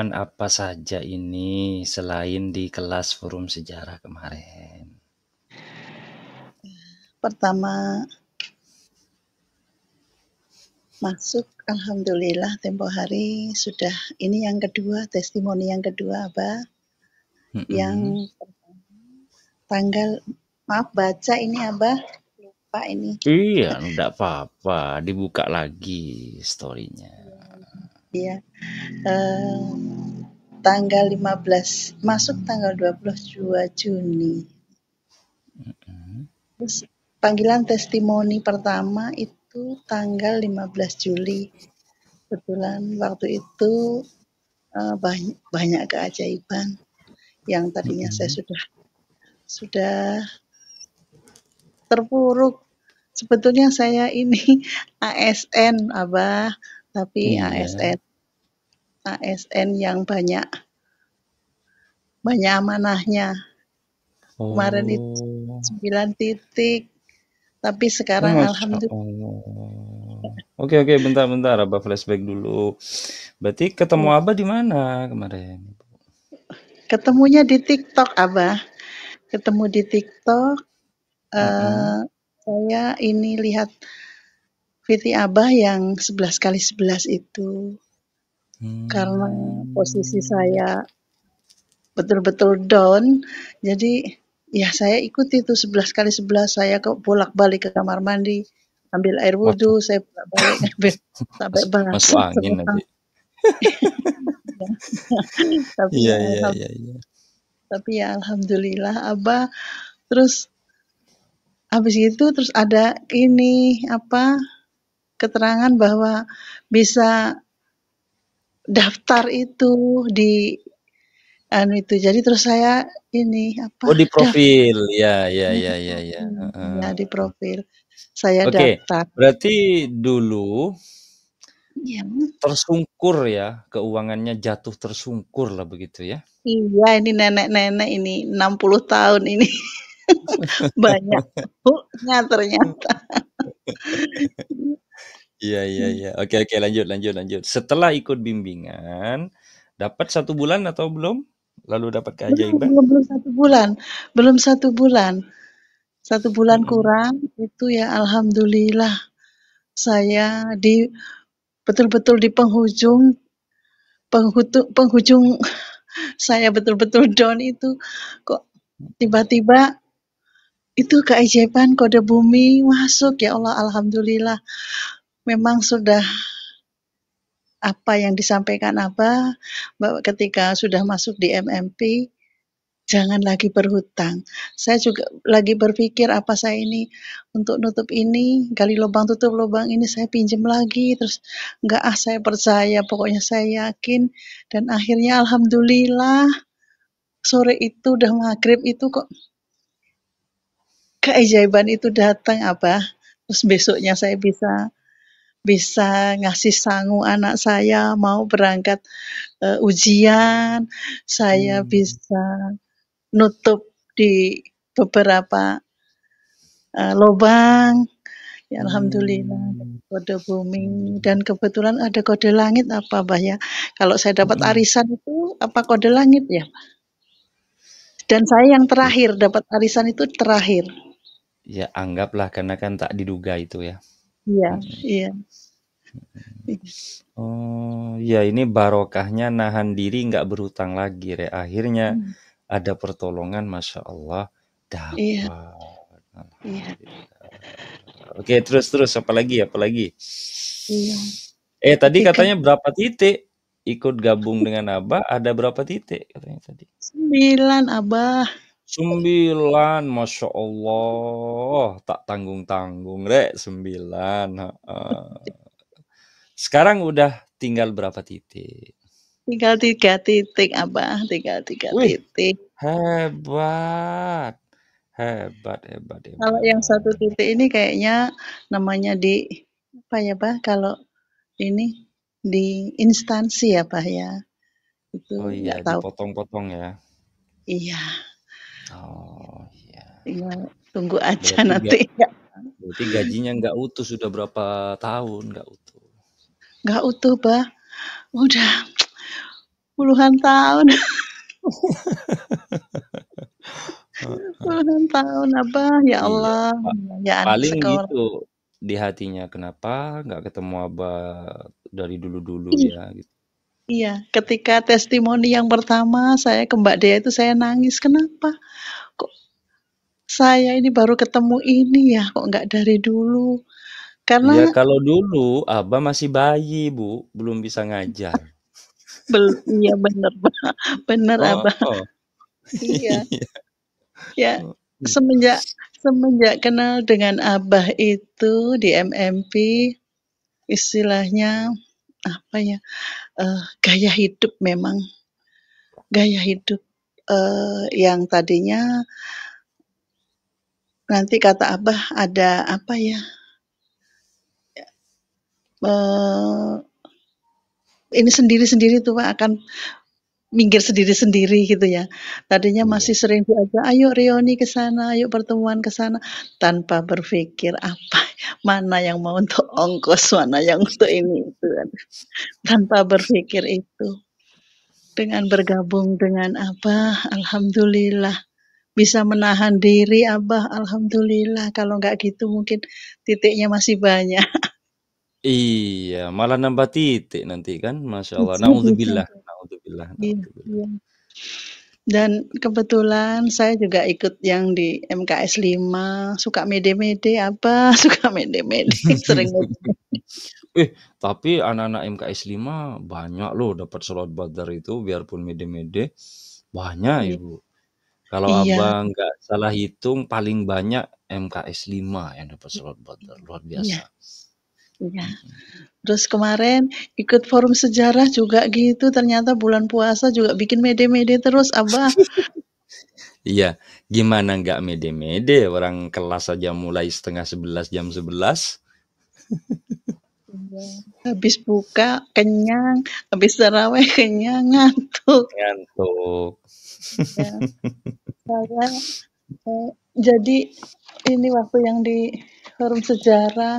Apa saja ini selain di kelas forum sejarah kemarin? Pertama masuk, alhamdulillah tempo hari sudah ini yang kedua, testimoni yang kedua, Abah. Yang Mhm. tanggal maaf baca ini, Abah, lupa ini. Iya, enggak apa-apa, dibuka lagi story-nya. Iya, tanggal 15, masuk tanggal 22 Juni. Terus panggilan testimoni pertama itu tanggal 15 Juli. Kebetulan waktu itu banyak keajaiban yang tadinya saya Mhm. sudah terpuruk. Sebetulnya saya ini ASN, Abah, tapi Iya. ASN yang banyak amanahnya. Kemarin itu Oh. 9 titik, tapi Oh, sekarang Masya alhamdulillah. Allah. Oke, bentar, Abah flashback dulu. Berarti ketemu Abah di mana kemarin? Ketemunya di TikTok, Abah. Ketemu di TikTok, Mhm. saya ini lihat VT Abah yang 11 kali 11 itu. Karena posisi Hmm. saya betul-betul down, jadi ya saya ikuti itu 11 kali 11, saya bolak-balik ke kamar mandi, ambil air wudhu, Masuk saya bolak-balik ngambil sampai masuk basah angin semua. nanti. Tapi Iya, ya iya, iya, iya. alhamdulillah Abah. Terus habis itu terus ada ini apa, keterangan bahwa bisa daftar itu di itu. Jadi terus saya ini apa, Oh, di daftar profil. Ya, ya, di ya, ya, ya. profil, ya Heeh. di profil. Saya Oke, daftar. berarti dulu Iya. tersungkur ya, keuangannya jatuh tersungkur lah begitu ya. Iya, ini nenek-nenek ini 60 tahun ini banyak bukunya ternyata. Iya, iya, iya. Oke, oke, lanjut, lanjut, lanjut. Setelah ikut bimbingan, dapat 1 bulan atau belum? Lalu dapat Belum, keajaiban? belum, belum 1 bulan. Belum 1 bulan. 1 bulan Mm-mm. kurang itu ya alhamdulillah saya di betul-betul di penghujung saya betul-betul down itu kok tiba-tiba itu keajaiban kode bumi masuk, ya Allah, alhamdulillah. Memang sudah apa yang disampaikan Abah bahwa ketika sudah masuk di MMP jangan lagi berhutang. Saya juga lagi berpikir apa saya ini untuk nutup ini, gali lubang tutup lubang ini saya pinjam lagi, terus enggak, saya percaya, pokoknya saya yakin. Dan akhirnya alhamdulillah sore itu udah maghrib itu kok keajaiban itu datang, Abah. Terus besoknya saya bisa bisa ngasih sangu anak saya mau berangkat ujian, saya Hmm. bisa nutup di beberapa lubang. Ya alhamdulillah Hmm. kode bumi Hmm. dan kebetulan ada kode langit apa, Bah, ya. Kalau saya dapat Mm-mm. arisan itu apa kode langit ya? Dan saya yang terakhir dapat arisan itu terakhir. Ya, anggaplah karena kan tak diduga itu ya. Iya, Mm-mm. iya. Oh, ya ini barokahnya nahan diri nggak berhutang lagi, Re. Akhirnya ada pertolongan, Masya Allah, Iya, dapat. iya, Alhamdulillah. Oke, terus, apalagi? iya. Tadi Ketika katanya berapa titik? Ikut gabung dengan Abah, ada berapa titik katanya tadi? 9, Abah. 9, Masya Allah. Tak tanggung-tanggung, Rek, 9. Heeh. Sekarang udah tinggal berapa titik? Tinggal 3 titik, Abah, tinggal 3 Wih, titik. hebat. Hebat, hebat, Kalau yang 1 hebat. titik ini kayaknya namanya di apa ya, Bah, kalau ini di instansi ya, Bah, ya. Itu Oh iya, nggak tahu. dipotong-potong ya. Iya, Oh iya. tinggal tunggu aja Berarti nanti. berarti gajinya nggak utuh sudah berapa tahun nggak utuh. Nggak utuh, Bah. Udah Puluhan tahun. Heeh. Puluhan tahun, Abah, ya Iya, Allah, Pak. ya anak Paling sekolah. gitu di hatinya, kenapa nggak ketemu Abah dari dulu-dulu Ih, ya gitu. iya, ketika testimoni yang pertama saya ke Mbak Dea itu saya nangis, kenapa kok saya ini baru ketemu ini ya, kok nggak dari dulu. Karena Iya, kalau dulu Abah masih bayi, Bu, belum bisa ngajar. iya bener, bener, Abah. Heeh. Iya, Iya. ya Mhm. semenjak semenjak kenal dengan Abah itu di MMP, istilahnya apa ya, gaya hidup memang, gaya hidup, yang tadinya nanti kata Abah ada apa ya, eee, ini sendiri-sendiri tuh Pak, akan minggir sendiri-sendiri gitu ya. Tadinya Iya. masih sering diajak, "Ayo reuni ke sana, ayo pertemuan ke sana," tanpa berpikir apa, mana yang mau untuk ongkos, mana yang untuk ini itu kan, tanpa berpikir itu. Dengan bergabung dengan Abah, alhamdulillah bisa menahan diri Abah, alhamdulillah, kalau nggak gitu mungkin titiknya masih banyak. Iya, malah nambah titik nanti kan, masya Allah. Bisa bisa. Naudzubillah, naudzubillah, Iya naudzubillah. iya. Dan kebetulan saya juga ikut yang di MKS 5, suka mede-mede apa, suka mede-mede, sering mede-mede. Tapi anak-anak MKS 5 banyak loh dapat sholat Badar itu, biarpun mede-mede, banyak Iya Ibu. Kalau iya Abang nggak salah hitung, paling banyak MKS 5 yang dapat sholat Badar, luar iya biasa. iya. Terus kemarin ikut forum sejarah juga gitu, ternyata bulan puasa juga bikin mede-mede terus, Abah. Iya, gimana nggak mede-mede, orang kelas aja mulai setengah 11, jam 11. Iya. Habis buka kenyang, habis tarawih kenyang, ngantuk. Ngantuk. Ya, saya jadi ini waktu yang di forum sejarah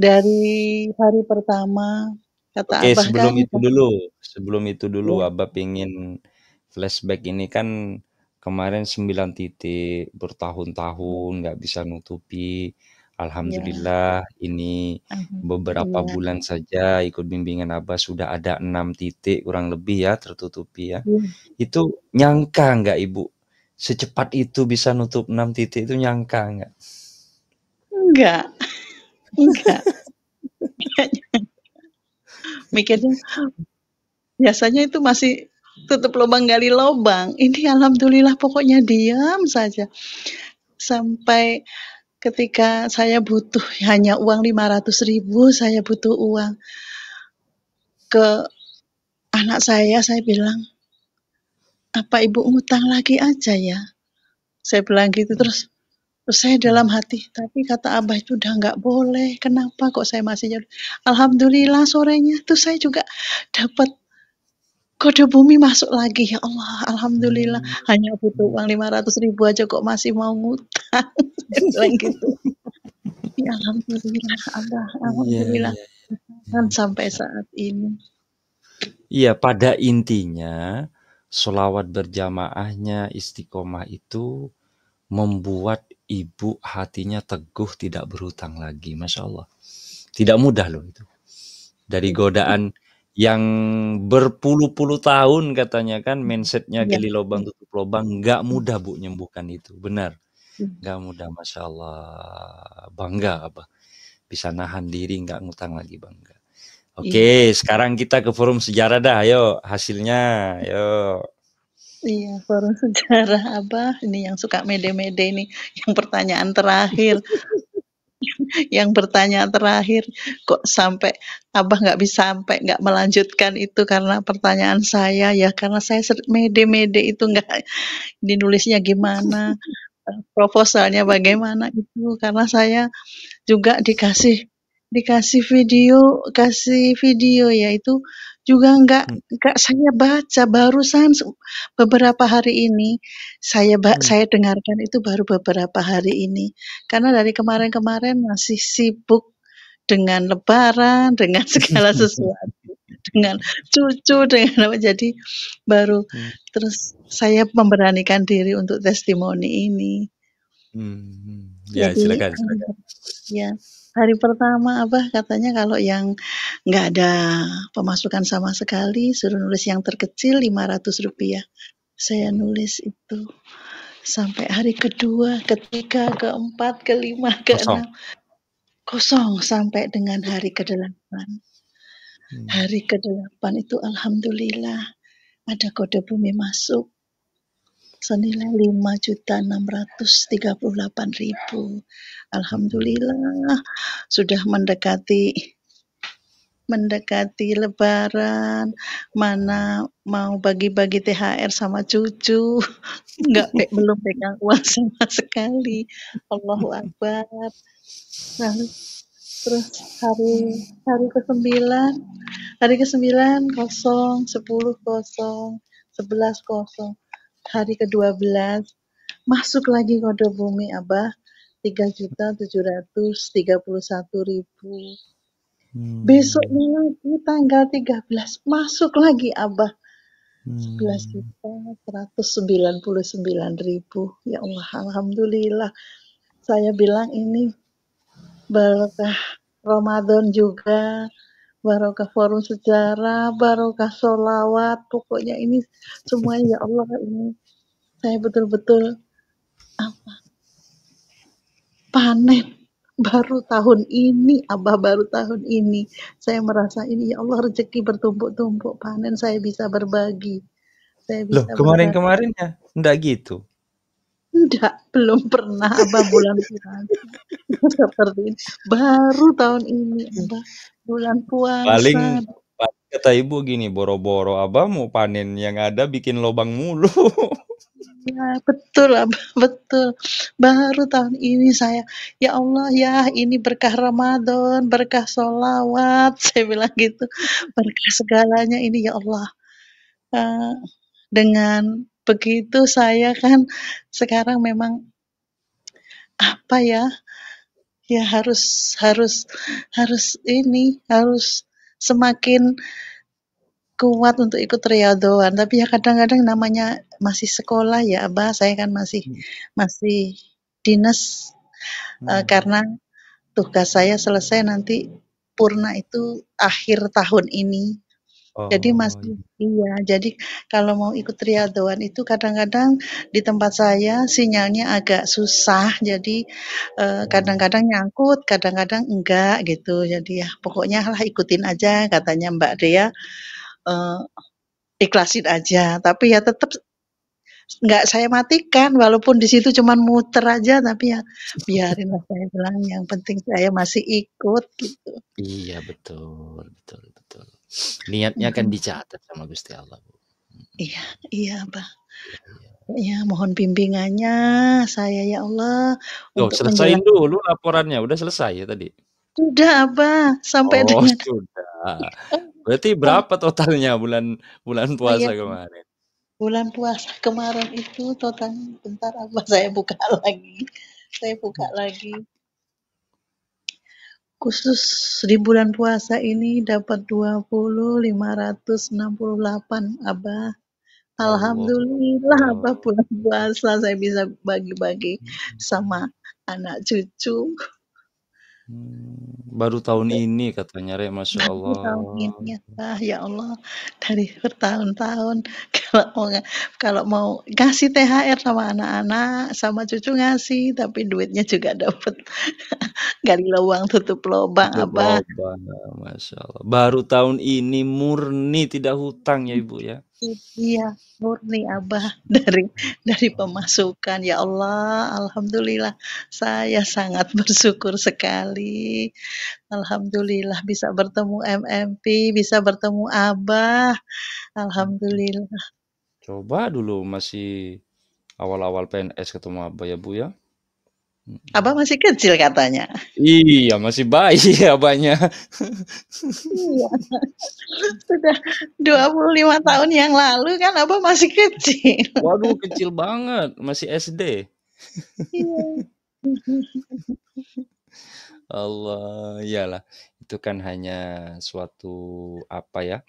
dari hari pertama kata Oke, Abah kan sebelum itu dulu, ya, Abah pengen flashback ini kan kemarin 9 titik bertahun-tahun nggak bisa nutupi. ya, Alhamdulillah ini beberapa alhamdulillah. bulan saja ikut bimbingan Abah sudah ada 6 titik kurang lebih ya tertutupi ya. Iya, Itu nyangka nggak Ibu? Secepat itu bisa nutup 6 titik itu nyangka nggak? enggak, enggak. Mikirnya biasanya itu masih tutup lubang gali lubang. Ini alhamdulillah pokoknya diam saja. Sampai ketika saya butuh hanya uang 500.000, saya butuh uang. Ke anak saya bilang, "Apa ibu ngutang lagi aja ya?" Saya bilang gitu Hmm, terus saya hmm. dalam hati, tapi kata Abah itu udah nggak boleh, kenapa kok saya masih jadi alhamdulillah sorenya tuh saya juga dapat kode bumi masuk lagi, ya Allah, alhamdulillah, Hmm. hanya butuh uang 500.000 aja kok masih mau ngutang, saya bilang gitu. Ya alhamdulillah Abah, Iya, alhamdulillah iya, kan iya. sampai saat ini. Iya, pada intinya sholawat berjamaahnya istiqomah itu membuat ibu hatinya teguh tidak berhutang lagi. Masya Allah. Tidak mudah loh itu. Dari godaan yang berpuluh-puluh tahun katanya kan mindsetnya Iya, gali lubang tutup lubang. Nggak iya, mudah Bu nyembuhkan itu. Benar. iya, Nggak mudah. Masya Allah. Bangga apa. Bisa nahan diri nggak ngutang lagi bangga. iya. Oke, sekarang kita ke forum sejarah dah. Ayo, hasilnya. Ayo. Iya, forum sejarah Abah, ini yang suka mede-mede nih, yang pertanyaan terakhir. Yang bertanya terakhir, kok sampai Abah nggak melanjutkan itu karena pertanyaan saya, ya karena saya mede-mede itu nggak dinulisnya gimana, proposalnya bagaimana itu, karena saya juga dikasih video ya itu juga Hmm, nggak saya baca, barusan beberapa hari ini hmm, saya dengarkan itu baru beberapa hari ini. Karena dari kemarin-kemarin masih sibuk dengan lebaran, dengan segala sesuatu. dengan cucu, dengan apa, jadi baru Hmm. terus saya memberanikan diri untuk testimoni ini. Ya, Jadi silakan silakan. ya, hari pertama Abah katanya kalau yang nggak ada pemasukan sama sekali, suruh nulis yang terkecil Rp500. Saya nulis itu. Sampai hari kedua, ketiga, keempat, kelima, Kosong. keenam, kosong sampai dengan hari ke-8. Hari ke-8 itu alhamdulillah ada kode bumi masuk senilai 5.638.000. Alhamdulillah sudah mendekati lebaran, mana mau bagi-bagi THR sama cucu, belum pegang uang sama sekali. Allahu Akbar. Lalu terus hari ke-9 kosong, 10 kosong, 11 kosong. Hari ke-12 masuk lagi kode bumi Abah 3.731.000. Besoknya lagi tanggal 13 masuk lagi Abah 11.199.000. Ya Allah, alhamdulillah. Saya bilang ini barokah Ramadan juga, barokah forum sejarah, barokah sholawat, pokoknya ini semuanya ya Allah, ini saya betul-betul panen baru tahun ini, Abah, baru tahun ini saya merasa ini ya Allah rezeki bertumpuk-tumpuk, panen saya bisa berbagi. Saya Loh, bisa berbagi. kemarin-kemarinnya enggak gitu? Enggak, belum pernah Abah bulan puasa seperti ini. Baru tahun ini Abah bulan Paling puasa. paling kata ibu gini, boro-boro Abah mau panen yang ada bikin lobang mulu. Ya, betul Abah, betul. Baru tahun ini saya, ya Allah ya ini berkah Ramadan, berkah sholawat, saya bilang gitu. Berkah segalanya ini ya Allah. Eh, dengan begitu saya kan sekarang memang apa ya, ya harus semakin kuat untuk ikut riadoan. Tapi ya kadang-kadang namanya masih sekolah ya Abah, saya kan masih dinas, karena tugas saya selesai nanti purna itu akhir tahun ini. Jadi Oh, masih iya, jadi kalau mau ikut riadoan itu kadang-kadang di tempat saya sinyalnya agak susah, jadi kadang-kadang nyangkut, kadang-kadang enggak gitu. Jadi ya pokoknya lah ikutin aja katanya Mbak Dea, eee, ikhlasin aja. Tapi ya tetap nggak saya matikan, walaupun di situ cuman muter aja, tapi ya biarin lah saya bilang, yang penting saya masih ikut gitu. iya betul betul betul. Niatnya kan Mhm. dicatat sama Gusti Allah, Bu. Iya iya, Mbak. Iya iya. Ya mohon bimbingannya saya ya Allah Loh, untuk selesaiin menjelang dulu laporannya, udah selesai ya tadi? sudah Abah, sampai Oh, dengan sudah. Berarti oh berapa totalnya bulan bulan oh ya, puasa kemarin? bulan puasa kemarin itu totalnya bentar Abah saya buka lagi. Saya buka lagi. Khusus di bulan puasa ini dapat 20.568 Abah. Allah Alhamdulillah Abah Akbar. bulan puasa saya bisa bagi-bagi sama anak cucu. Baru tahun ini katanya, Rek, Masya Baru Allah. tahun ini ya Bah, ya Allah dari bertahun-tahun kalau mau kalau mau kasih THR sama anak-anak, sama cucu ngasih, tapi duitnya juga dapat gali lubang tutup lubang Tutup Abah. lobang, Masya Allah. Baru tahun ini murni tidak hutang ya Ibu ya? Iya, murni Abah dari pemasukan. Ya Allah, alhamdulillah saya sangat bersyukur sekali. Alhamdulillah bisa bertemu MMP, bisa bertemu Abah. Alhamdulillah. Coba dulu masih awal-awal PNS ketemu Abah ya Bu ya? Abah masih kecil katanya. Iya, masih bayi Abahnya. Iya, sudah 25 tahun yang lalu kan Abah masih kecil. Waduh, kecil banget, masih SD. Iya. Allah, iyalah. itu kan hanya suatu apa ya,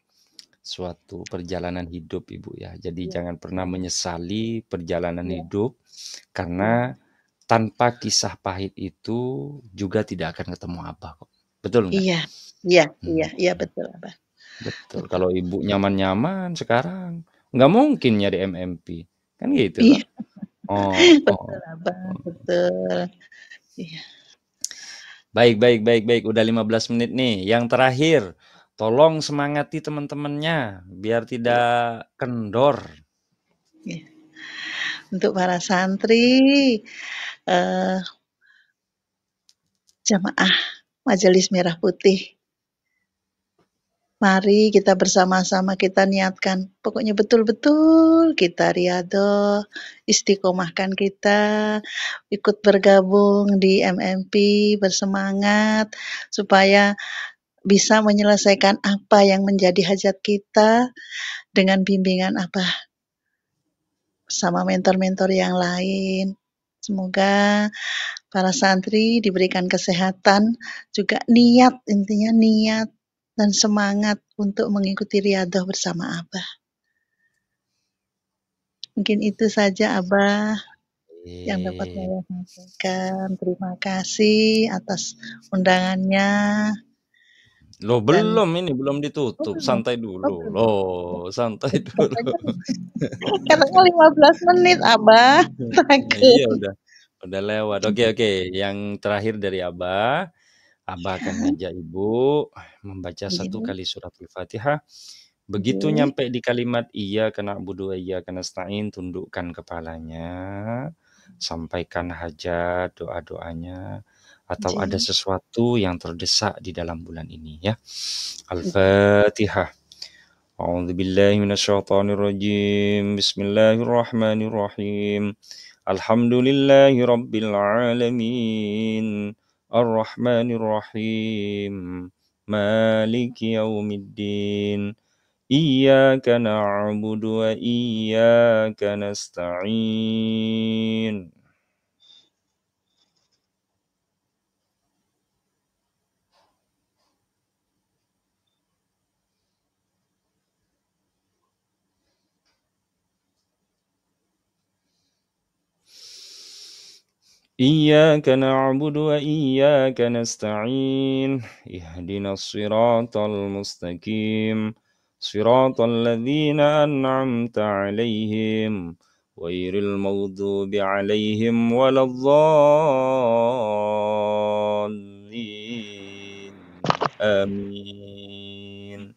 suatu perjalanan hidup Ibu ya. Jadi Iya, jangan pernah menyesali perjalanan iya, hidup iya. karena tanpa kisah pahit itu juga tidak akan ketemu Abah kok. Betul nggak? Iya, iya, iya, Hmm, iya, betul, Abah, betul. betul. Kalau Ibu nyaman-nyaman sekarang, nggak mungkin nyari MMP. Kan gitu Iya, toh? Oh, betul, oh. Abah, betul. Iya, Baik, baik, baik, baik. Udah 15 menit nih. Yang terakhir, tolong semangati teman-temannya biar iya, tidak kendor. iya. Untuk para santri, eee, jamaah Majelis Merah Putih, mari kita bersama-sama kita niatkan, pokoknya betul-betul kita riyadhah, istiqomahkan kita, ikut bergabung di MMP, bersemangat supaya bisa menyelesaikan apa yang menjadi hajat kita dengan bimbingan apa sama mentor-mentor yang lain. Semoga para santri diberikan kesehatan, juga niat, intinya niat dan semangat untuk mengikuti riyadhah bersama Abah. Mungkin itu saja Abah yang dapat Eh, saya sampaikan. Terima kasih atas undangannya Loh dan belum ini, belum oh ditutup. belum, Santai oh dulu. belum. Loh, santai dulu. Katanya, katanya 15 menit Abah. Nah, iya Takut. udah lewat. Oke, oke. Yang terakhir dari Abah, Abah akan ngajak Ibu membaca satu Iya, kali surat Al-Fatihah. Begitu iya, nyampe di kalimat iyyaka na'budu wa iyyaka nasta'in, tundukkan kepalanya, sampaikan hajat, doa-doanya, atau ada iya, sesuatu yang terdesak di dalam bulan ini ya. iya. Al-Fatihah. A'udzu billahi minasyaitonir rajim. Bismillahirrahmanirrahim. Alhamdulillahi rabbil alamin. Ar-Rahmanir Rahim. Maliki yaumiddin. Iyyaka na'budu wa iyyaka nasta'in. Iyyaka na'budu wa iyyaka nasta'in. Ihdinas siratal mustaqim. Siratal ladzina an'amta 'alaihim ghairil maghdubi 'alaihim waladdallin. Amin.